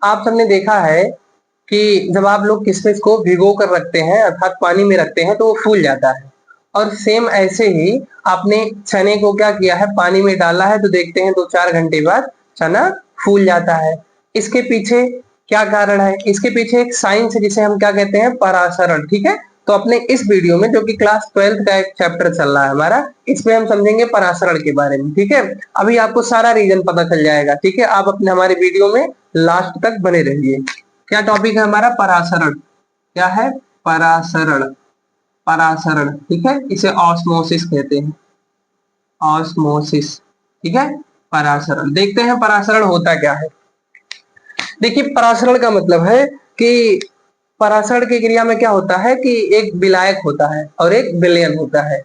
आप सबने देखा है कि जब आप लोग किशमिश को भिगो कर रखते हैं अर्थात पानी में रखते हैं तो वो फूल जाता है। और सेम ऐसे ही आपने चने को क्या किया है, पानी में डाला है तो देखते हैं 2-4 घंटे बाद चना फूल जाता है। इसके पीछे क्या कारण है? इसके पीछे एक साइंस है जिसे हम क्या कहते हैं, परासरण। ठीक है, तो अपने इस वीडियो में जो कि क्लास 12th का एक चैप्टर चल रहा है हमारा, इसमें हम समझेंगे परासरण के बारे में। ठीक है, अभी आपको सारा रीजन पता चल जाएगा। ठीक है, आप अपने हमारे वीडियो में लास्ट तक बने रहिए। क्या टॉपिक है हमारा? परासरण। क्या है? परासरण। परासरण, ठीक है, इसे ऑस्मोसिस कहते हैं। ऑस्मोसिस, ठीक है, परासरण। देखते हैं परासरण होता क्या है। देखिए, परासरण का मतलब है कि परासरण की क्रिया में क्या होता है कि एक विलायक होता है और एक विलयन होता है।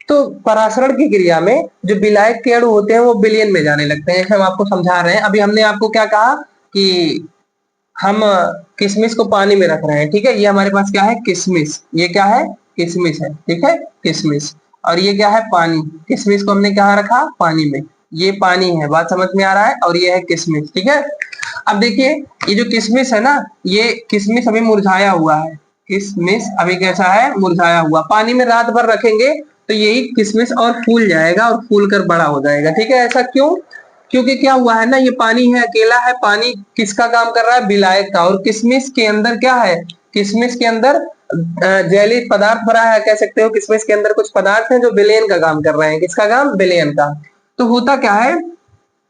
तो परासरण की क्रिया में जो विलायक के अणु होते हैं वो विलयन में जाने लगते हैं। हम आपको समझा रहे हैं। अभी हमने आपको क्या कहा कि हम किशमिश को पानी में रख रहे हैं। ठीक है, ये हमारे पास क्या है? किशमिश। ये क्या है? किशमिश है। ठीक है, किशमिश। और ये क्या है? पानी। किशमिश को हमने कहाँ रखा? पानी में। ये पानी है, बात समझ में आ रहा है? और ये है किशमिश। ठीक है, अब देखिए, ये जो किशमिश है ना, ये किशमिश अभी मुरझाया हुआ है। किशमिश अभी कैसा है? मुरझाया हुआ। पानी में रात भर रखेंगे तो यही किशमिश और फूल जाएगा और फूल कर बड़ा हो जाएगा। ठीक है, ऐसा क्यों? क्योंकि क्या हुआ है ना, ये पानी है, अकेला है। पानी किसका काम कर रहा है? विलायक का। और किशमिश के अंदर क्या है? किशमिश के अंदर जैली पदार्थ भरा है, कह सकते हो। किशमिश के अंदर कुछ पदार्थ हैं जो विलयन का काम कर रहे हैं। किसका काम? विलयन का। तो होता क्या है,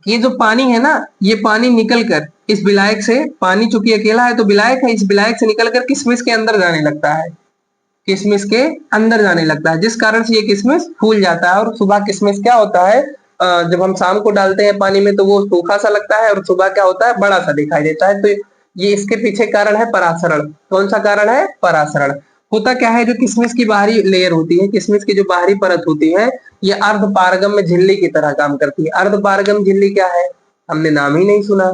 ये जो पानी है ना, ये पानी निकल कर इस विलायक से, पानी चूंकि अकेला है तो विलायक है, इस विलायक से निकल कर किशमिश के अंदर जाने लगता है। किशमिश के अंदर जाने लगता है, जिस कारण से ये किशमिश फूल जाता है। और सुबह किशमिश क्या होता है, जब हम शाम को डालते हैं पानी में तो वो सूखा सा लगता है और सुबह क्या होता है? बड़ा सा दिखाई देता है। तो ये इसके पीछे कारण है परासरण। कौन सा कारण है? परासरण। होता क्या है, जो किशमिश की बाहरी लेयर होती है, किशमिश की जो बाहरी परत होती है, ये अर्धपारगम्य झिल्ली की तरह काम करती है। अर्धपारगम्य झिल्ली क्या है? हमने नाम ही नहीं सुना।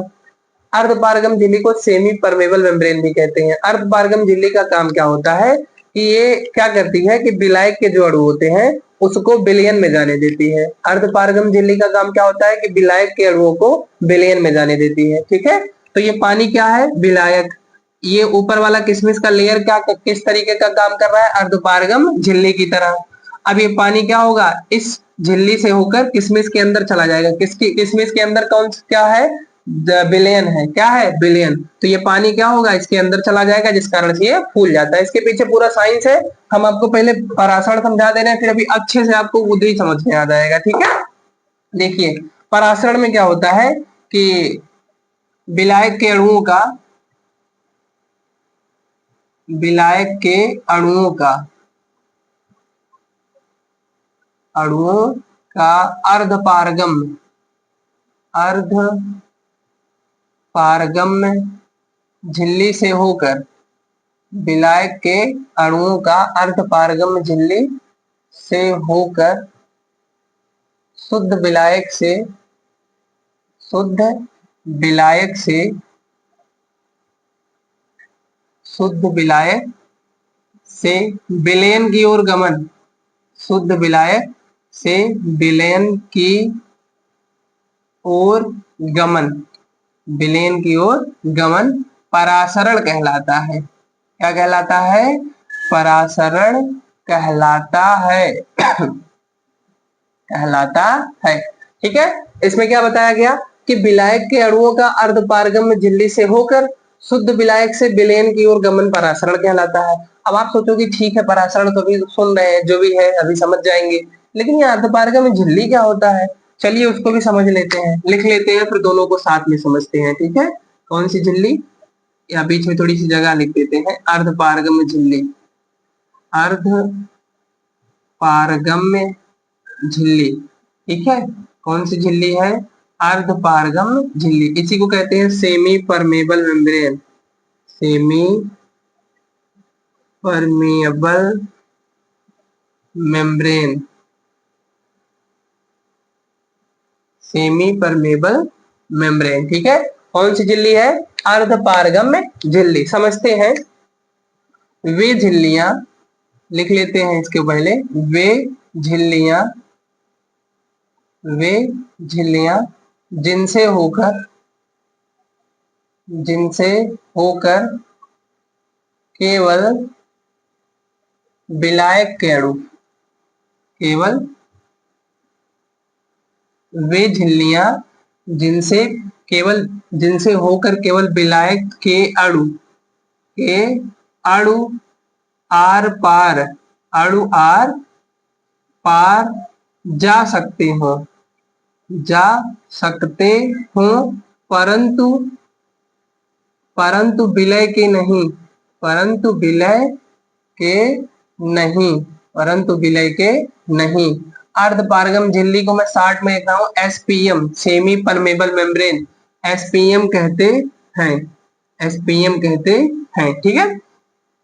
अर्धपारगम झिल्ली को सेमी परमेबल मेम्ब्रेन भी कहते हैं। अर्धपारगम झिल्ली का काम क्या होता है कि ये क्या करती है कि विलायक के जो अणु होते हैं उसको विलयन में जाने देती है। अर्धपारगम झिल्ली का काम क्या होता है कि विलायक के अणुओं को विलयन में जाने देती है। ठीक है, तो ये पानी क्या है? विलायक। ये ऊपर वाला किशमिश का लेयर क्या किस तरीके का काम कर रहा है? अर्धपारगम झिल्ली की तरह। अब ये पानी क्या होगा? इस झिल्ली से होकर किशमिश के अंदर चला जाएगा। किसकी? किशमिश के अंदर कौन क्या है? बिलियन है। क्या है? बिलियन। तो ये पानी क्या होगा? इसके अंदर चला जाएगा, जिस कारण से ये फूल जाता है। इसके पीछे पूरा साइंस है। हम आपको पहले परासरण समझा दे रहे हैं, फिर अभी अच्छे से आपको खुद ही समझ में आ जाएगा। ठीक है, देखिए, परासरण में क्या होता है कि विलायक के अणुओं का, विलायक के अणुओं का, अणुओं का अर्धपारगम, अर्धपारगम्य झिल्ली से होकर, विलायक के अणुओं का अर्धपारगम्य झिल्ली से होकर शुद्ध विलायक से, शुद्ध विलायक से, शुद्ध विलायक से विलयन की ओर गमन, शुद्ध विलायक से विलयन की ओर गमन, विलयन की ओर गमन परासरण कहलाता है। क्या कहलाता है? परासरण कहलाता है। कहलाता है। ठीक है, इसमें क्या बताया गया कि विलायक के अणुओं का अर्धपारगम्य झिल्ली से होकर शुद्ध विलायक से विलयन की ओर गमन परासरण कहलाता है। अब आप सोचोगे ठीक है, परासरण तो अभी सुन रहे हैं, जो भी है अभी समझ जाएंगे, लेकिन ये अर्धपारगम्य झिल्ली क्या होता है? चलिए उसको भी समझ लेते हैं, लिख लेते हैं, फिर दोनों को साथ में समझते हैं। ठीक है, कौन सी झिल्ली? या बीच में थोड़ी सी जगह लिख देते हैं, अर्धपारगम्य झिल्ली। अर्धपारगम्य झिल्ली, ठीक है, कौन सी झिल्ली है? अर्धपारगम्य झिल्ली। इसी को कहते हैं semi permeable membrane. Semi permeable membrane, semi permeable membrane. ठीक है, कौन सी झिल्ली है? अर्धपारगम्य झिल्ली। समझते हैं, वे झिल्लियां, लिख लेते हैं इसके पहले, वे झिल्लियां, वे झिल्लियां जिनसे होकर, जिनसे होकर केवल विलायक के अणु, केवल वे झिल्लियां जिनसे जिनसे होकर केवल विलायक के अणु आर पार जा सकते हो परंतु विलय के नहीं, परंतु विलय के नहीं। अर्धपारगम झिल्ली को मैं शॉर्ट में लिखता हूं SPM, semi permeable membrane, SPM कहते हैं, एसपीएम कहते हैं। ठीक है,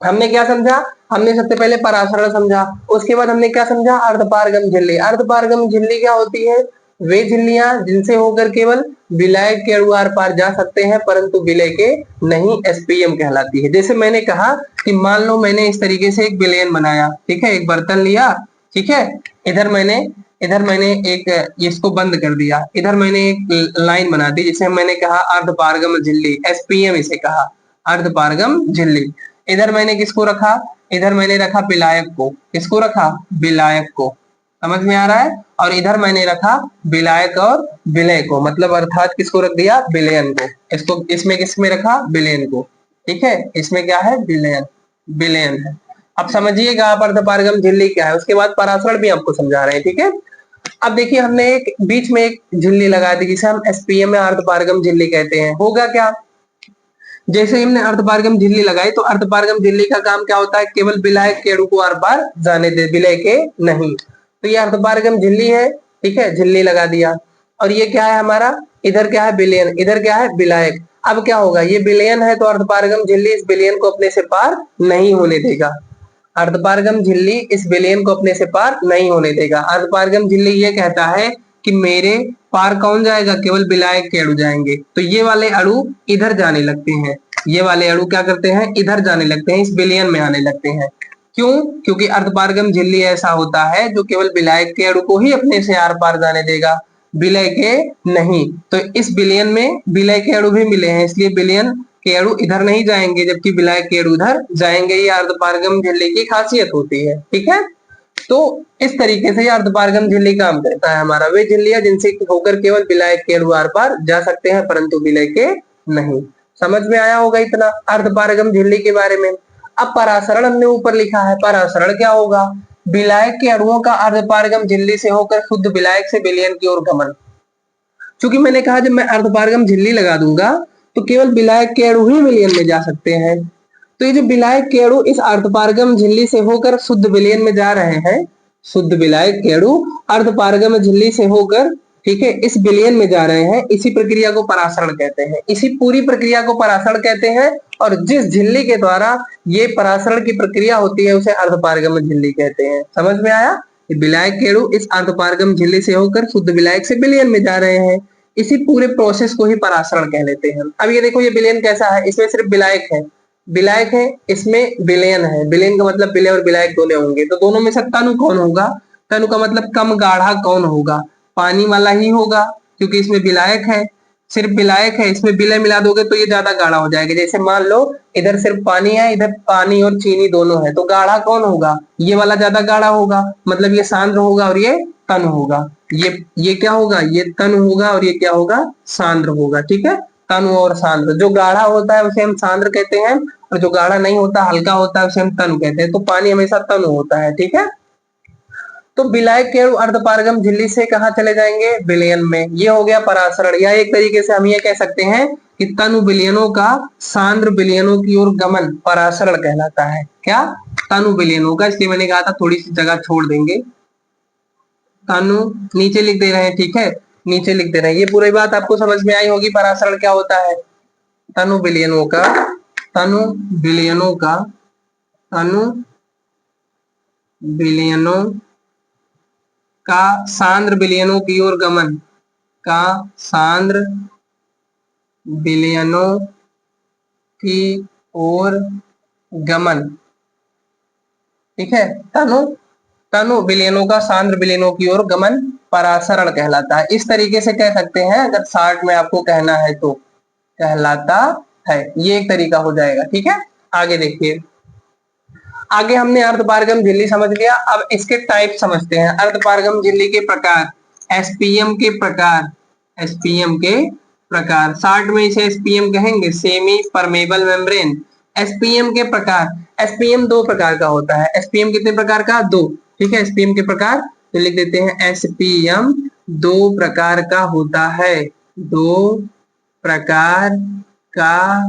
हमने क्या समझा? हमने सबसे पहले परासरण समझा, उसके बाद हमने क्या समझा? अर्धपारगम झिल्ली। अर्धपारगम झिल्ली क्या होती है? वे झिल्लियां जिनसे होकर केवल विलायक के अणु आर पार जा सकते हैं परंतु विलय के नहीं, एसपीएम कहलाती है। जैसे मैंने कहा कि मान लो मैंने इस तरीके से एक विलयन बनाया, ठीक है, एक बर्तन लिया, ठीक है, इधर मैंने एक इसको बंद कर दिया, इधर मैंने एक लाइन बना दी जिसे मैंने कहा अर्धपारगम झिल्ली, एसपीएम इसे कहा, अर्धपारगम झिल्ली। इधर मैंने किसको रखा? इधर मैंने रखा विलायक को। किसको रखा? विलायक को। समझ में आ रहा है? और इधर मैंने रखा विलायक और विलय को, मतलब अर्थात किसको रख दिया? विलयन को। इसको इसमें किसमें रखा? विलयन को। ठीक है, इसमें क्या है? विलयन है। अब समझिएगा आप अर्धपारगम झिल्ली क्या है, उसके बाद परासरण भी आपको समझा रहे हैं। ठीक है, अब देखिए हमने एक बीच में एक झिल्ली लगा दी जिसे हम एसपीएम या अर्धपारगम झिल्ली कहते हैं। होगा क्या? जैसे ही हमने अर्धपारगम झिल्ली लगाई तो अर्धपारगम झिल्ली का काम क्या होता है? केवल विलायक के अणु को आर पार जाने दे, विलय के नहीं। तो ये अर्धपारगम झिल्ली है, ठीक है, झिल्ली लगा दिया। और ये क्या है हमारा? इधर क्या है? विलयन, इधर क्या है? विलायक। अब क्या होगा? ये विलयन है तो अर्धपारगम झिल्ली इस विलयन को अपने से पार नहीं होने देगा। अर्धपारगम झिल्ली इस विलयन को अपने से पार नहीं होने देगा। अर्धपारगम झिल्ली ये कहता है कि मेरे पार कौन जाएगा? केवल विलायक के अणु जाएंगे। तो ये वाले अणु इधर जाने लगते हैं, ये वाले अणु क्या करते हैं? इधर जाने लगते हैं, इस विलयन में आने लगते हैं। क्यों? क्योंकि अर्धपारगम झिल्ली ऐसा होता है जो केवल विलायक के अणु को ही अपने से आर पार जाने देगा, विलय के नहीं। तो इस विलयन में विलय के अणु भी मिले हैं, इसलिए विलयन के अणु इधर नहीं जाएंगे जबकि विलायक के अणु इधर जाएंगे। ये अर्धपारगम झिल्ली की खासियत होती है। ठीक है, तो इस तरीके से अर्धपारगम झिल्ली काम करता है हमारा। वे झिल्लियां जिनसे होकर केवल विलायक के अणु आर पार जा सकते हैं परंतु विलय के नहीं। समझ में आया होगा इतना अर्धपारगम झिल्ली के बारे में। अब परासरण हमने ऊपर लिखा है, परासरण क्या होगा? विलायक के अणुओं का अर्धपारगम झिल्ली से होकर शुद्ध विलायक से विलयन की ओर गमन। क्योंकि मैंने कहा जब मैं अर्धपारगम झिल्ली लगा दूंगा तो केवल विलायक के अणु ही विलयन में जा सकते हैं। तो ये जो विलायक के अणु इस अर्धपारगम झिल्ली से होकर शुद्ध विलयन में जा रहे हैं, शुद्ध विलायक के अणु अर्धपारगम झिल्ली से होकर, ठीक है, इस विलयन में जा रहे हैं, इसी प्रक्रिया को परासरण कहते हैं। इसी पूरी प्रक्रिया को परासरण कहते हैं। और जिस झिल्ली के द्वारा ये परासरण की प्रक्रिया होती है उसे अर्धपारगम झिल्ली कहते हैं। समझ में आया? विलायक के अणु इस अर्धपारगम झिल्ली से होकर शुद्ध विलायक से विलयन में जा रहे हैं, इसी पूरे प्रोसेस को ही परासरण कह लेते हैं। अब ये देखो ये विलयन कैसा है, इसमें सिर्फ विलायक है, इसमें विलयन है। विलयन का मतलब विलय और विलायक दोनों होंगे, तो दोनों में से तनु कौन होगा? तनु का मतलब कम गाढ़ा कौन होगा? पानी वाला ही होगा, क्योंकि इसमें विलायक है, सिर्फ विलायक है, इसमें विलय मिला दोगे तो ये ज्यादा गाढ़ा हो जाएगा। जैसे मान लो इधर सिर्फ पानी है, इधर पानी और चीनी दोनों है, तो गाढ़ा कौन होगा? ये वाला ज्यादा गाढ़ा होगा, मतलब ये सांद्र होगा और ये तन होगा। ये क्या होगा? ये तन होगा और ये क्या होगा? सांद्र होगा। ठीक है, तनु और सांद्र। जो गाढ़ा होता है उसे हम सांद्र कहते हैं और जो गाढ़ा नहीं होता, हल्का होता है, उसे हम तनु कहते हैं। तो पानी हमेशा तनु होता है। ठीक है, तो विलायक के अणु अर्धपारगम झिल्ली से कहां चले जाएंगे? विलयन में। ये हो गया परासरण, या एक तरीके से हम ये कह सकते हैं कि तनु विलयनों का सांद्र विलयनों की ओर गमन परासरण कहलाता है। क्या? तनु विलयनों का। इसलिए मैंने कहा था थोड़ी सी जगह छोड़ देंगे, तनु नीचे लिख दे रहे हैं। ठीक है, नीचे लिख दे रहे हैं। ये पूरी बात आपको समझ में आई होगी परासरण क्या होता है। तनु विलयनों का तनु विलयनों का तनु विलयनों का सांद्र विलयनों की ओर गमन, का सांद्र विलयनों की ओर गमन। ठीक है, तनु विलयनों का सांद्र विलयनों की ओर गमन परासरण कहलाता है। इस तरीके से कह सकते हैं, अगर शॉर्ट में आपको कहना है तो कहलाता है। ये एक तरीका हो जाएगा। ठीक है, आगे देखिए। आगे हमने अर्धपारगम झिल्ली समझ लिया, अब इसके टाइप समझते हैं। अर्धपारगम झिल्ली के प्रकार, एसपीएम के प्रकार, एसपीएम के प्रकार, शॉर्ट में इसे एसपीएम कहेंगे, सेमी परमेबल मेम्ब्रेन। एसपीएम के प्रकार, एसपीएम दो प्रकार का होता है। एसपीएम कितने प्रकार का? दो। ठीक है, एसपीएम के प्रकार तो लिख देते हैं एसपीएम दो प्रकार का होता है, दो प्रकार का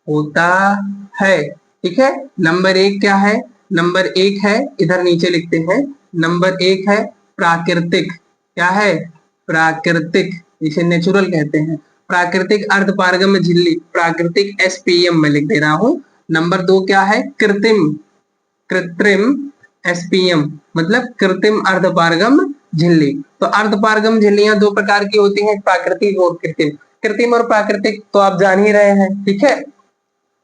होता है। ठीक है, नंबर एक क्या है? नंबर एक है, इधर नीचे लिखते हैं, नंबर एक है प्राकृतिक। क्या है? प्राकृतिक, इसे नेचुरल कहते हैं। प्राकृतिक अर्धपारगम झिल्ली, प्राकृतिक एसपीएम में लिख दे रहा हूं। नंबर दो क्या है? कृत्रिम, कृत्रिम एसपीएम मतलब कृत्रिम अर्धपारगम झिल्ली। तो अर्धपारगम झिल्लियां दो प्रकार की होती हैं, प्राकृतिक और कृत्रिम। कृत्रिम और प्राकृतिक तो आप जान ही रहे हैं। ठीक है,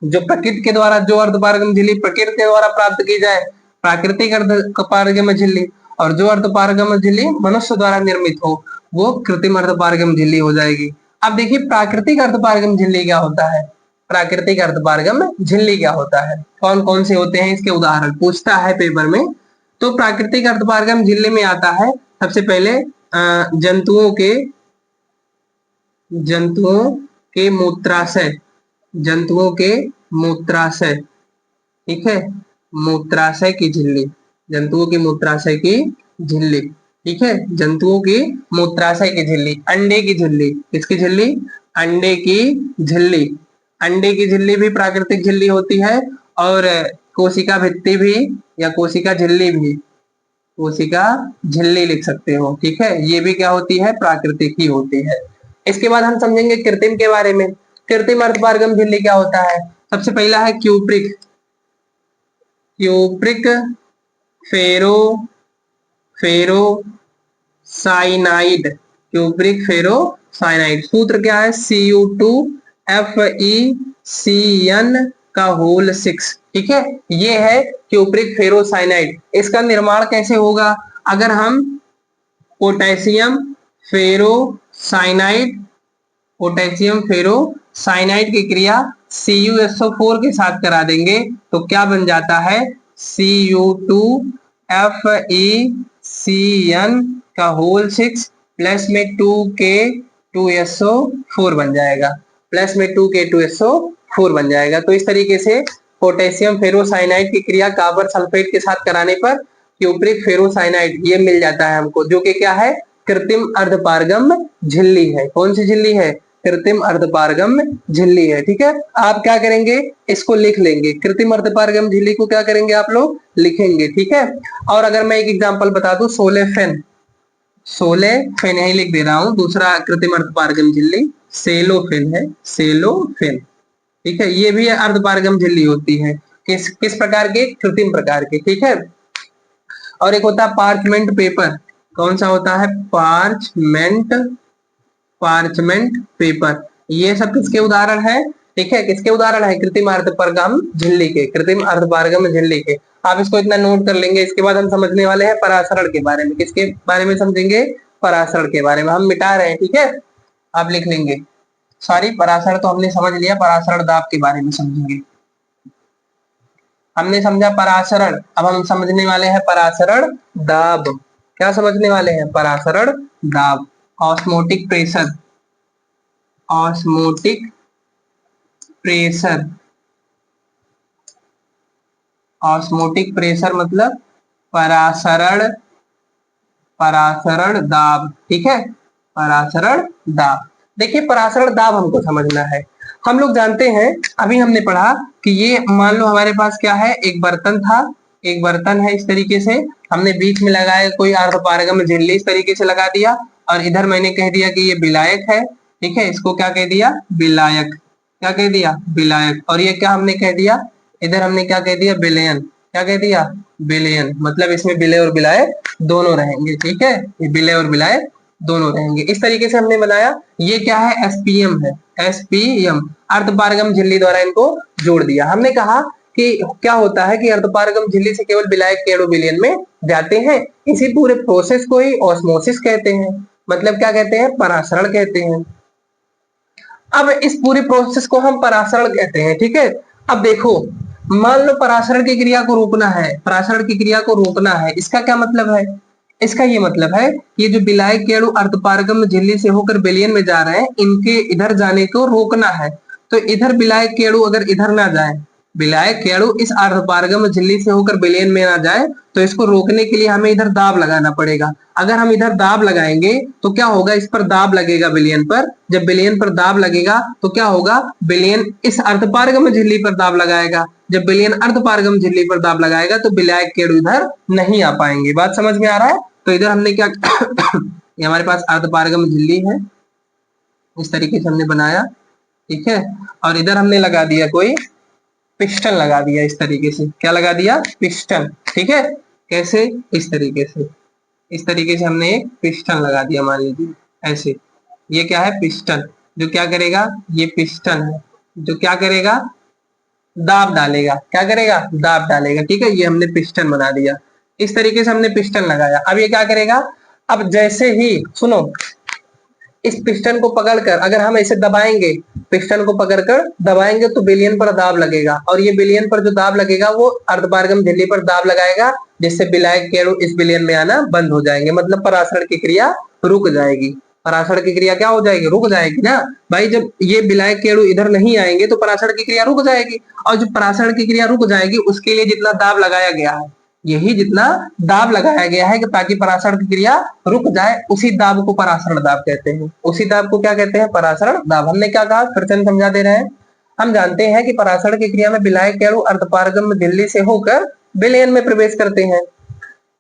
जो प्रकृति के द्वारा जो अर्धपारगम झिल्ली प्रकृति के द्वारा प्राप्त की जाए, प्राकृतिक अर्धपारगम झिल्ली, और जो अर्धपारगम झिल्ली मनुष्य द्वारा निर्मित हो, वो कृत्रिम अर्धपारगम झिल्ली हो जाएगी। अब देखिए प्राकृतिक अर्धपारगम झिल्ली क्या होता है। प्राकृतिक अर्धपारगम झिल्ली क्या होता है, कौन कौन से होते हैं, इसके उदाहरण पूछता है पेपर में। तो प्राकृतिक अर्धपारगम झिल्ली में आता है सबसे पहले जंतुओं के मूत्राशय, जंतुओं के मूत्राशय। ठीक है, मूत्राशय की झिल्ली, जंतुओं की मूत्राशय की झिल्ली। ठीक है, जंतुओं की मूत्राशय की झिल्ली। अंडे की झिल्ली, किसकी झिल्ली? अंडे की झिल्ली। अंडे की झिल्ली भी प्राकृतिक झिल्ली होती है, और कोशिका भित्ति भी या कोशिका झिल्ली भी, कोशिका झिल्ली लिख सकते हो। ठीक है, ये भी क्या होती है? प्राकृतिक ही होती है। इसके बाद हम समझेंगे कृत्रिम के बारे में। कृत्रिम अर्धपारगम झिल्ली क्या होता है? सबसे पहला है क्यूप्रिक, क्यूप्रिक फेरो फेरो साइनाइड, क्यूप्रिक फेरो साइनाइड। सूत्र क्या है? Cu2FeCN का होल 6। ठीक है, ये है क्यूप्रिक फेरोसाइनाइड। इसका निर्माण कैसे होगा? अगर हम पोटेशियम फेरोसाइनाइड, पोटेशियम फेरोसाइनाइड की क्रिया CuSO4 के साथ करा देंगे तो क्या बन जाता है? Cu2FeCN का होल 6 प्लस में 2K2SO4 बन जाएगा, प्लस में 2K2SO4 बन जाएगा। तो इस तरीके से पोटेशियम फेरोसाइनाइड की क्रिया कॉपर सल्फेट के साथ कराने पर क्यूप्रिक फेरोसाइनाइड ये मिल जाता है हमको, जो कि क्या है? कृत्रिम अर्धपारगम झिल्ली है। कौन सी झिल्ली है? कृत्रिम अर्धपारगम झिल्ली है। ठीक है, आप क्या करेंगे? इसको लिख लेंगे, कृत्रिम अर्धपारगम झिल्ली को क्या करेंगे आप लोग? लिखेंगे। ठीक है, और अगर मैं एक एग्जांपल बता दूं, सोलेफेन, सोलेफेन यही लिख दे रहा हूं। दूसरा कृत्रिम अर्धपारगम झिल्ली सेलोफेन है, सेलोफेन। ठीक है, ये भी अर्धपारगम झिल्ली होती है। किस किस प्रकार के? कृत्रिम प्रकार के। ठीक है, और एक होता है पार्चमेंट पेपर। कौन सा होता है? Parchment, parchment paper. ये सब किसके उदाहरण है? ठीक है, किसके उदाहरण है? कृत्रिम अर्धपारगम झिल्ली के, कृत्रिम अर्धपारगम झिल्ली के। आप इसको इतना नोट कर लेंगे। इसके बाद हम समझने वाले हैं परासरण के बारे में। किसके बारे में समझेंगे? परासरण के बारे में। हम मिटा रहे हैं। ठीक है, आप लिख लेंगे। सॉरी, परासरण तो हमने समझ लिया, परासरण दाब के बारे में समझेंगे। हमने समझा परासरण, अब हम समझने वाले हैं परासरण दाब। क्या समझने वाले हैं? परासरण दाब। Osmotic pressure, osmotic pressure, osmotic pressure मतलब परासरण, परासरण दाब। ठीक है, परासरण दाब। देखिए परासरण दाब हमको समझना है। हम लोग जानते हैं, अभी हमने पढ़ा कि ये मान लो हमारे पास क्या है? एक बर्तन था, एक बर्तन है। इस तरीके से हमने बीच में लगाया कोई अर्धपारगम झिल्ली, इस तरीके से लगा दिया, और इधर मैंने कह दिया कि ये विलायक है। ठीक है, इसको क्या कह दिया? विलायक। क्या कह दिया? विलायक। और ये क्या हमने कह दिया? इधर हमने क्या कह दिया? विलयन। क्या कह दिया? विलयन। मतलब इसमें विलय और विलायक दोनों रहेंगे। ठीक है, ये विलय और विलायक दोनों रहेंगे। इस तरीके से हमने बनाया। ये क्या है? एसपीएम है, एसपीएम अर्धपारगम झिल्ली द्वारा इनको जोड़ दिया। हमने कहा कि क्या होता है कि अर्धपारगम झिल्ली से केवल विलायक केवल विलयन में जाते हैं। इसी पूरे प्रोसेस को ही ऑस्मोसिस कहते हैं। मतलब क्या कहते हैं? परासरण कहते हैं। अब इस पूरी प्रोसेस को हम परासरण कहते हैं, ठीक है। अब देखो, मान लो परासरण की क्रिया को रोकना है, परासरण की क्रिया को रोकना है, इसका क्या मतलब है? इसका ये मतलब है ये जो विलायक के अणु अर्धपारगम झिल्ली से होकर विलयन में जा रहे हैं, इनके इधर जाने को रोकना है। तो इधर विलायक के अणु अगर इधर ना जाए, विलायक के अणु इस अर्धपारगम झिल्ली से होकर विलयन में ना जाए, तो इसको रोकने के लिए हमें इधर दाब लगाना पड़ेगा। अगर हम इधर दाब लगाएंगे तो क्या होगा, इस पर दाब लगेगा विलयन पर। जब विलयन पर दाब लगेगा तो क्या होगा, विलयन इस अर्धपारगम झिल्ली पर दाब लगाएगा। जब विलयन अर्धपारगम झिल्ली पर दाब लगाएगा तो विलायक के अणु इधर नहीं आ पाएंगे। बात समझ में आ रहा है? तो इधर हमने क्या ये हमारे पास अर्धपारगम झिल्ली है, इस तरीके से हमने बनाया, ठीक है। और इधर हमने लगा दिया कोई पिस्टन लगा दिया, इस तरीके से। क्या लगा दिया? पिस्टन, ठीक है। कैसे? इस तरीके से, इस तरीके से हमने एक पिस्टन लगा दिया, मान लीजिए ऐसे। ये क्या है? पिस्टन। जो क्या करेगा, ये पिस्टन है जो क्या करेगा, दाब डालेगा। क्या करेगा? दाब डालेगा, ठीक है। ये हमने पिस्टन बना दिया, इस तरीके से हमने पिस्टन लगाया। अब ये क्या करेगा, अब जैसे ही सुनो, इस पिस्टन को पकड़कर अगर हम ऐसे दबाएंगे, पिस्टन को पकड़कर दबाएंगे तो विलयन पर दाब लगेगा, और ये विलयन पर जो दाब लगेगा वो अर्धपारगम झिल्ली पर दाब लगाएगा, जिससे विलायक के अणु इस विलयन में आना बंद हो जाएंगे। मतलब परासरण की क्रिया रुक जाएगी। परासरण की क्रिया क्या हो जाएगी? रुक जाएगी ना भाई। जब ये विलायक के अणु इधर नहीं आएंगे तो परासरण की क्रिया रुक जाएगी, और जो परासरण की क्रिया रुक जाएगी उसके लिए जितना दाब लगाया गया है, यही जितना दाब लगाया गया है कि ताकि परासरण की क्रिया रुक जाए, उसी दाब को परासरण दाब कहते हैं। उसी दाब को क्या कहते हैं? परासरण दाब। हमने क्या कहा, फिर से हम समझा दे रहे हैं। हम जानते हैं कि परासरण की क्रिया में विलायक के अणु अर्धपारगम झिल्ली से होकर विलयन में प्रवेश करते हैं।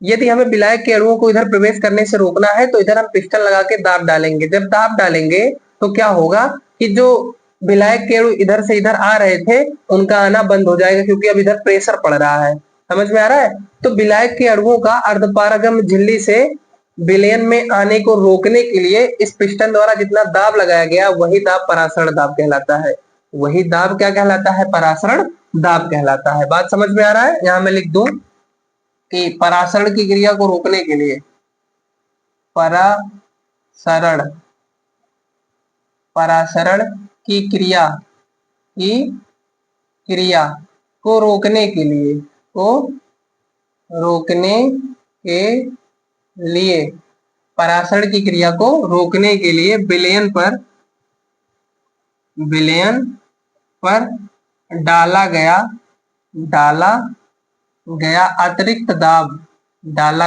यदि हमें विलायक के अणुओं को इधर प्रवेश करने से रोकना है तो इधर हम पिस्टन लगा के दाब डालेंगे। जब दाब डालेंगे तो क्या होगा कि जो विलायक के अणु इधर से इधर आ रहे थे उनका आना बंद हो जाएगा, क्योंकि अब इधर प्रेशर पड़ रहा है। समझ में आ रहा है? तो विलायक के अणुओं का अर्धपारगम झिल्ली से विलयन में आने को रोकने के लिए इस पिस्टन द्वारा जितना दाब लगाया गया वही दाब परासरण दाब कहलाता है। वही दाब क्या कहलाता है? परासरण दाब कहलाता है। बात समझ में आ रहा है? यहां मैं लिख दूं कि परासरण की क्रिया को रोकने के लिए, परासरण परासरण की क्रिया को रोकने के लिए परासरण की क्रिया को रोकने के लिए विलयन पर डाला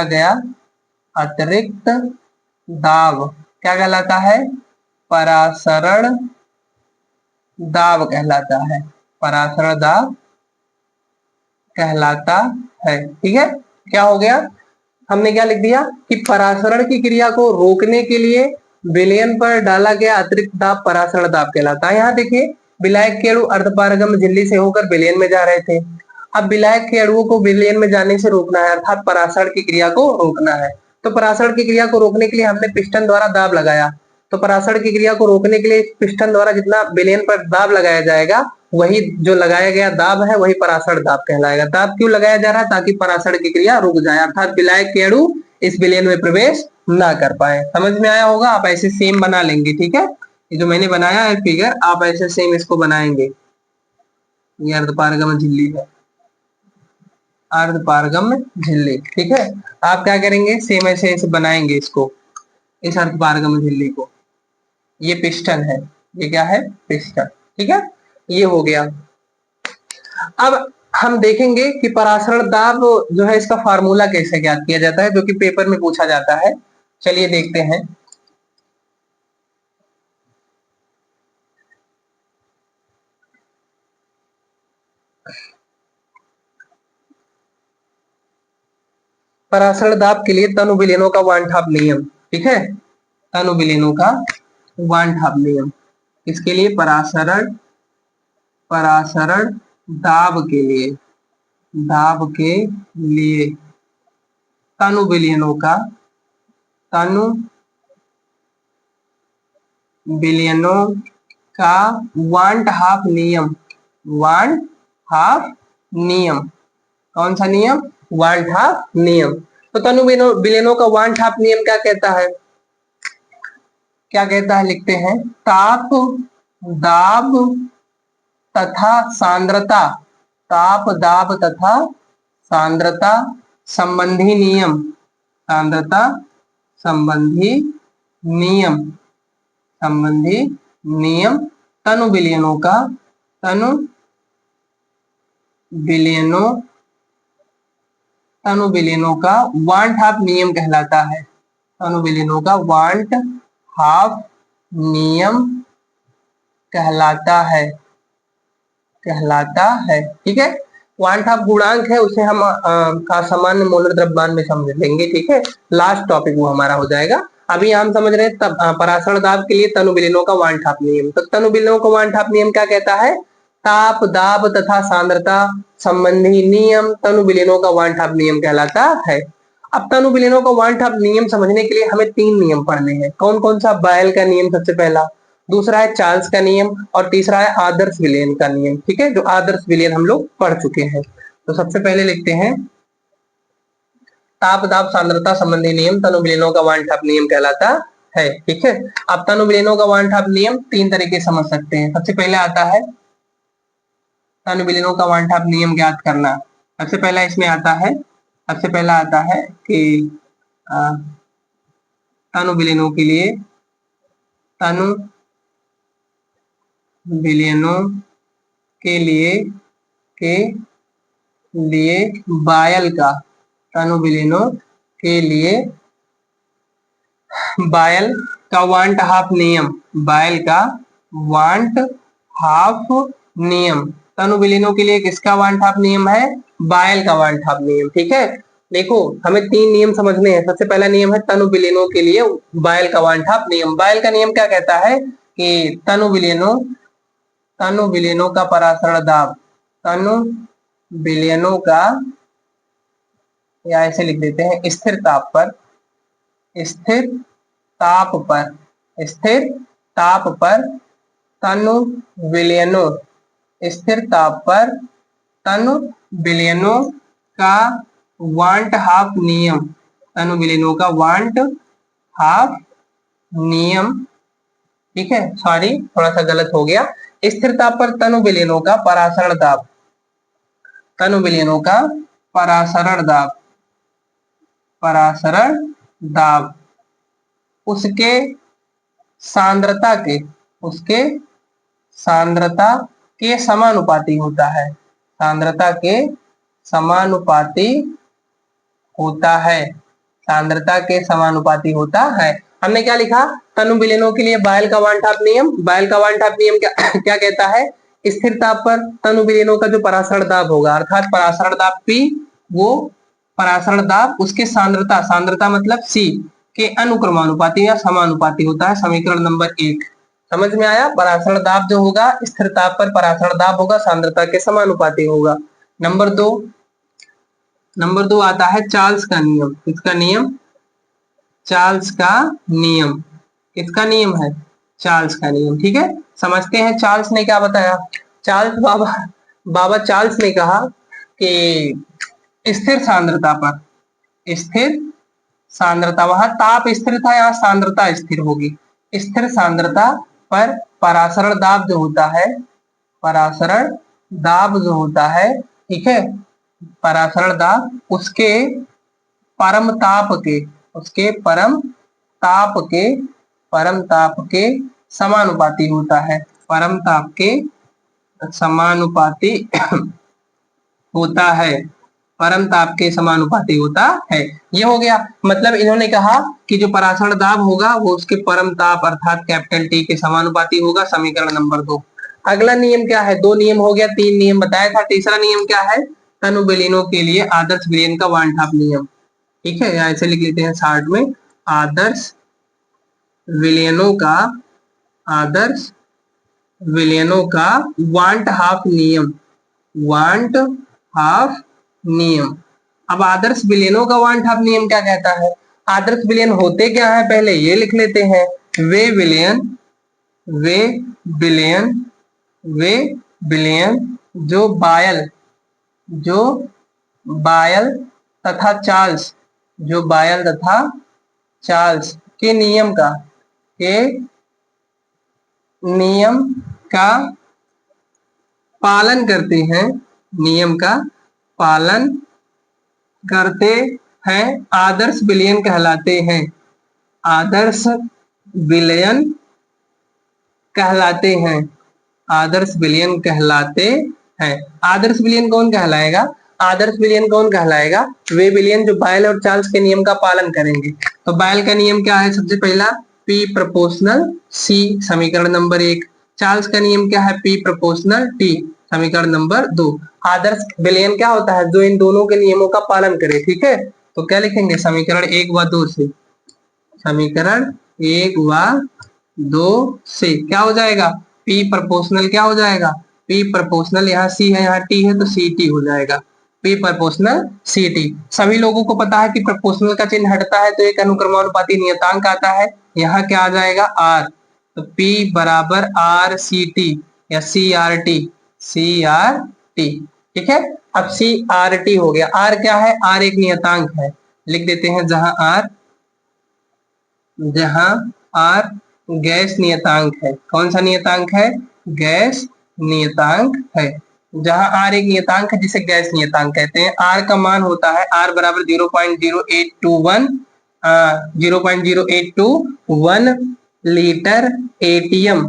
गया अतिरिक्त दाब क्या कहलाता है? परासरण दाब कहलाता है। परासरण दाब कहलाता है, ठीक है। क्या हो गया, हमने क्या लिख दिया कि परासरण की क्रिया को रोकने के लिए विलयन पर डाला गया अतिरिक्त दाब परासरण दाब कहलाता है। यहाँ देखिए, विलायक के अणु अर्धपारगम झिल्ली से होकर विलयन में जा रहे थे। अब विलायक के अणुओं को विलयन में जाने से रोकना है, अर्थात परासरण की क्रिया को रोकना है। तो परासरण की क्रिया को रोकने के लिए हमने पिस्टन द्वारा दाब लगाया। तो परासरण की क्रिया को रोकने के लिए पिस्टन द्वारा जितना विलयन पर दाब लगाया जाएगा, वही जो लगाया गया दाब है वही परासरण दाब कहलाएगा। दाब क्यों लगाया जा रहा है? ताकि परासरण की क्रिया रुक जाए, अर्थात विलायक के अणु इस विलयन में प्रवेश ना कर पाए। समझ में आया होगा? आप ऐसे सेम बना लेंगे, ठीक है। ये जो मैंने बनाया है फिगर, आप ऐसे सेम इसको बनाएंगे। ये अर्धपारगम झिल्ली है, अर्धपारगम झिल्ली, ठीक है। आप क्या करेंगे, सेम ऐसे ऐसे बनाएंगे इसको, इस अर्धपारगम झिल्ली को। ये पिस्टन है, ये क्या है? पिस्टन, ठीक है। ये हो गया। अब हम देखेंगे कि परासरण दाब जो है इसका फार्मूला कैसे ज्ञात किया जाता है, जो कि पेपर में पूछा जाता है। चलिए देखते हैं। परासरण दाब के लिए तनु विलयनों का वानठाप नियम, ठीक है। तनु विलयनों का वानठाप नियम, इसके लिए परासरण दाब के लिए तनु विलयनों का वांट हाफ नियम। कौन सा नियम? वांट हाफ नियम। तो तनु विलयनों का वांट हाफ नियम क्या कहता है? क्या कहता है? लिखते हैं, ताप दाब तथा सांद्रता, ताप दाब तथा सांद्रता संबंधी नियम, सांद्रता संबंधी नियम, संबंधी नियम तनु विलयनों का, तनु विलयनों, तनु विलयनों का वांट हाफ नियम कहलाता है। तनु विलयनों का वांट हाफ नियम कहलाता है, कहलाता है। ठीक है, वांट हाफ गुणांक है, उसे हम सामान्य मोलर द्रव्यमान में समझ लेंगे। ठीक है, लास्ट टॉपिक वो हमारा हो जाएगा। अभी हम समझ रहे हैं तब परासरण दाब के लिए तनु विलयनों का वांट हाफ नियम। तो तनु विलयनों का वांट हाफ नियम क्या कहता है? ताप दाब तथा सांद्रता संबंधी नियम तनु विलयनों का वांट हाफ नियम कहलाता है। अब तनु विलयनों का वांट हाफ नियम समझने के लिए हमें 3 नियम पढ़ने हैं। कौन कौन सा? बायल का नियम सबसे पहला, दूसरा है चार्ल्स का नियम, और तीसरा है आदर्श विलयन का नियम। ठीक है, जो आदर्श विलयन हम लोग पढ़ चुके हैं। तो सबसे पहले लिखते हैं ताप दाब सांद्रता संबंधी नियम तनु विलयनों का वांट हाफ नियम कहलाता है। ठीक है, अब तनु विलयनों का वांट हाफ नियम 3 तरीके से समझ सकते हैं। सबसे पहले आता है तनु विलयनों का वांट हाफ नियम ज्ञात करना। सबसे पहला इसमें आता है, सबसे पहला आता है कि तनु विलयनों के लिए, तनु विलयनों के लिए बायल का, तनु विलयनों के लिए बायल का वांट हाफ नियम, बायल का वांट हाफ नियम। तनु विलयनों के लिए किसका वांट हाफ नियम है? बायल का वांट हाफ नियम। ठीक है, देखो हमें 3 नियम समझने हैं। सबसे पहला नियम है तनु विलयनों के लिए बायल का वांट हाफ नियम। बायल का नियम क्या कहता है कि तनु विलयनों का परासरण दाब, तनु विलयनों का, या ऐसे लिख देते हैं स्थिर ताप पर, स्थिर ताप पर, स्थिर ताप पर तनु विलयनों, स्थिर ताप पर तनु विलयनों का वांट हाफ नियम, तनु विलयनों का वांट हाफ नियम। ठीक है, सॉरी थोड़ा सा गलत हो गया। स्थिर ताप पर तनु विलयनों का परासरण दाब, तनु विलयनों का परासरण दाब, परासरण दाब उसके सांद्रता के, उसके सांद्रता के समानुपाती होता है, सांद्रता के समानुपाती होता है, सांद्रता के समानुपाती होता है। हमने क्या लिखा? तनु विलयनों के लिए बायल का वांट हाफ नियम। बायल का वांट हाफ नियम क्या क्या कहता है? स्थिर ताप पर तनु विलयनों का जो परासरण दाब होगा, अर्थात परासरण दाब P, वो परासरण दाब उसके सांद्रता, सांद्रता मतलब C के अनुक्रमानुपाती या समानुपाती होता है। समीकरण नंबर 1 समझ में आया? परासरण दाब जो होगा स्थिर ताप पर परासरण दाब होगा, सांद्रता के समानुपाती होगा। नंबर 2 आता है चार्ल्स का नियम। किसका नियम? चार्ल्स का नियम। किसका नियम है? चार्ल्स का नियम। ठीक है, समझते हैं चार्ल्स ने क्या बताया। चार्ल्स बाबा चार्ल्स ने कहा कि स्थिर सांद्रता पर, स्थिर सांद्रता, वहां ताप स्थिर था, यहाँ सांद्रता स्थिर होगी। स्थिर सांद्रता पर परासरण दाब जो होता है, परासरण दाब जो होता है, ठीक है, परासरण दाब उसके परम ताप के, उसके परम ताप के समानुपाती होता है, परम ताप के समानुपाती होता है, परम ताप के समानुपाती होता है। ये हो गया। मतलब इन्होंने कहा कि जो परासरण दाब होगा वो उसके परम ताप अर्थात कैपिटल T के समानुपाती होगा। समीकरण नंबर 2। अगला नियम क्या है? 2 नियम हो गया, 3 नियम बताया था। तीसरा नियम क्या है? तनु विलयनों के लिए आदर्श विलयन का वांट हाफ नियम। ठीक है, ऐसे लिख लेते हैं शार्ट में, आदर्श विलयनों का, आदर्श विलयनों का वांट हाफ नियम, वांट हाफ नियम। अब आदर्श विलयनों का वांट हाफ नियम क्या कहता है? आदर्श विलयन होते क्या है पहले ये लिख लेते हैं। वे विलयन, वे विलयन, वे विलयन जो बायल, जो बायल तथा चार्ल्स, जो बायल तथा चार्ल्स के नियम का, के नियम का पालन करते हैं, नियम का पालन करते हैं, आदर्श विलयन कहलाते हैं, आदर्श विलयन कहलाते हैं, आदर्श विलयन कहलाते हैं। आदर्श विलयन कौन कहलाएगा? आदर्श विलयन कौन कहलाएगा? वे विलयन जो बायल और चार्ल्स के नियम का पालन करेंगे। तो बायल का नियम क्या है? सबसे पहला P प्रोपोर्शनल C, समीकरण नंबर 1। चार्ल्स का नियम क्या है? P प्रोपोर्शनल T, समीकरण नंबर 2। आदर्श विलयन क्या होता है? जो इन दोनों के नियमों का पालन करे। ठीक है, तो क्या लिखेंगे? समीकरण 1 व 2 से, समीकरण 1 व 2 से क्या हो जाएगा? P प्रोपोर्शनल क्या हो जाएगा? P प्रोपोर्शनल, यहाँ C है, यहाँ T है, तो CT हो जाएगा। P proportional CT। सभी लोगों को पता है कि प्रोपोर्शनल का चिन्ह हटता है तो एक अनुक्रमानुपाती नियतांक आता है। यहाँ क्या आ जाएगा? R। तो P बराबर RCT या CRT, CRT। ठीक है, अब CRT हो गया। R क्या है? R एक नियतांक है, लिख देते हैं जहां R गैस नियतांक है। कौन सा नियतांक है? गैस नियतांक है। जहां R एक नियतांक है जिसे गैस नियतांक कहते हैं। R का मान होता है R बराबर 0.0821 0.0821 litre ATM,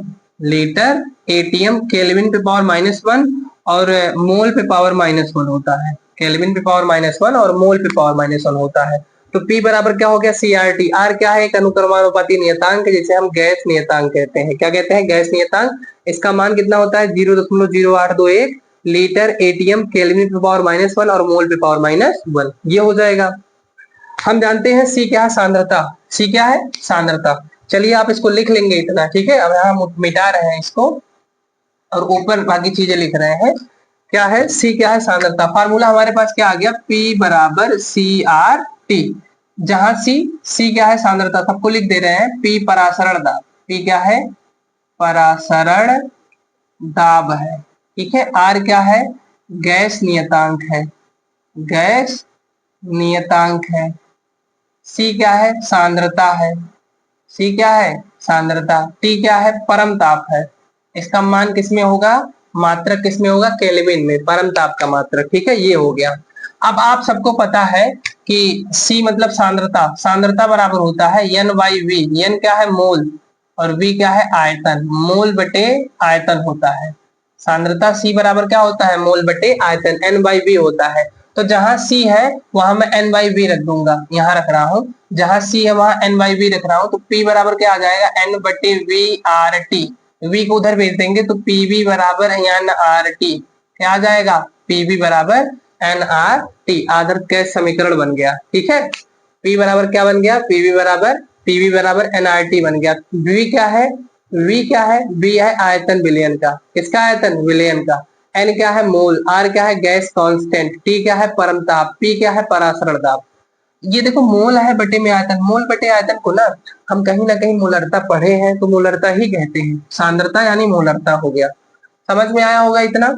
litre ATM kelvin पे पावर -1 और मोल पे पावर -1 होता है। केल्विन पे पावर -1 और मोल पे पावर -1 होता है। तो P बराबर क्या हो गया? CRT। R क्या है? एक अनुक्रमानुपाती नियतांक जिसे हम गैस नियतांक कहते हैं। क्या कहते हैं? गैस नियतांक। इसका मान कितना होता है? 0.0821 लीटर एटीएम केल्विन पे पावर -1 और मोल पे पावर -1। ये हो जाएगा। हम जानते हैं C क्या है? सांद्रता। C क्या है? सांद्रता। चलिए आप इसको लिख लेंगे इतना। ठीक है, अब हम मिटा रहे हैं इसको और ऊपर बाकी चीजें लिख रहे हैं। क्या है? C क्या है? सांद्रता। फार्मूला हमारे पास क्या आ गया? P बराबर CRT। जहां C क्या है? सांद्रता। सबको लिख दे रहे हैं। P परासरण दाब। P क्या है? परासरण दाब है। ठीक है, R क्या है? गैस नियतांक है, गैस नियतांक है। C क्या है? सांद्रता है। C क्या है? सांद्रता। T क्या है? परम ताप है। इसका मान किसमें होगा? मात्रक किसमें होगा? केल्विन में, परम ताप का मात्रक। ठीक है, ये हो गया। अब आप सबको पता है कि C मतलब सांद्रता। सांद्रता बराबर होता है N/V। N क्या है? मोल, और V क्या है? आयतन। मोल बटे आयतन होता है। सांद्रता C बराबर क्या होता है? मोल बटे आयतन, N/V होता है। तो जहां C है वहां मैं N/V रख दूंगा, यहाँ रख रहा हूं। जहां C है वहां N/V रख रहा हूं। तो P बराबर क्या आ जाएगा? N/V/RT। V को उधर भेज देंगे तो PV बराबर NRT। क्या आ जाएगा? PV बराबर NRT। आदर्श गैस समीकरण बन गया। ठीक है, P बराबर क्या बन गया? PV बराबर NRT बन गया। V क्या है? V क्या है? V है आयतन विलयन का। किसका आयतन? विलयन का। N क्या है? मोल। R क्या है? Gas constant. T क्या है? परम ताप। P क्या है? परासरण दाब। ये देखो, मोल है बटे में आयतन। मोल बटे आयतन को ना हम कहीं ना कहीं मोलरता पढ़े हैं तो मोलरता ही कहते हैं। सांद्रता यानी मोलरता हो गया। समझ में आया होगा इतना।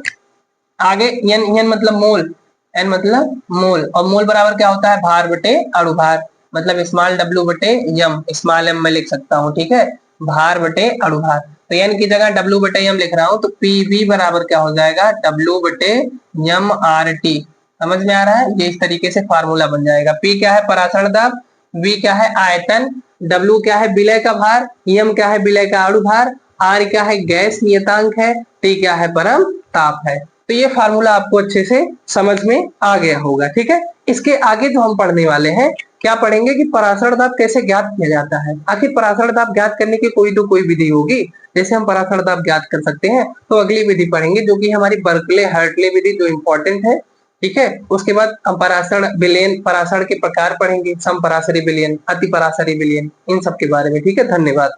आगे N मतलब मोल, N मतलब मोल, और मोल बराबर क्या होता है? भार बटे अणुभार, मतलब स्मॉल w बटे m, स्मॉल m मैं लिख सकता हूँ। ठीक है, भार बटे अणुभार। तो N की जगह w बटे m लिख रहा हूँ, तो PV बराबर क्या हो जाएगा? w बटे m RT। समझ में आ रहा है? ये इस तरीके से फार्मूला बन जाएगा। P क्या है? परासरण दाब। V क्या है? आयतन। W क्या है? विलय का भार। M क्या है? विलय का अणुभार। R क्या है? गैस नियतांक है। T क्या है? परम ताप है। तो ये फार्मूला आपको अच्छे से समझ में आ गया होगा। ठीक है, इसके आगे जो हम पढ़ने वाले हैं, क्या पढ़ेंगे कि परासरण दाब कैसे ज्ञात किया जाता है। आखिर परासरण दाब ज्ञात करने की कोई तो कोई विधि होगी, जैसे हम परासरण दाब ज्ञात कर सकते हैं। तो अगली विधि पढ़ेंगे जो कि हमारी बर्कले हार्टले विधि, जो इंपॉर्टेंट है। ठीक है, उसके बाद हम परासरण विलयन, परासरण के प्रकार पढ़ेंगे। सम परासरी विलयन, अति परासरी विलयन, इन सब के बारे में। ठीक है, धन्यवाद।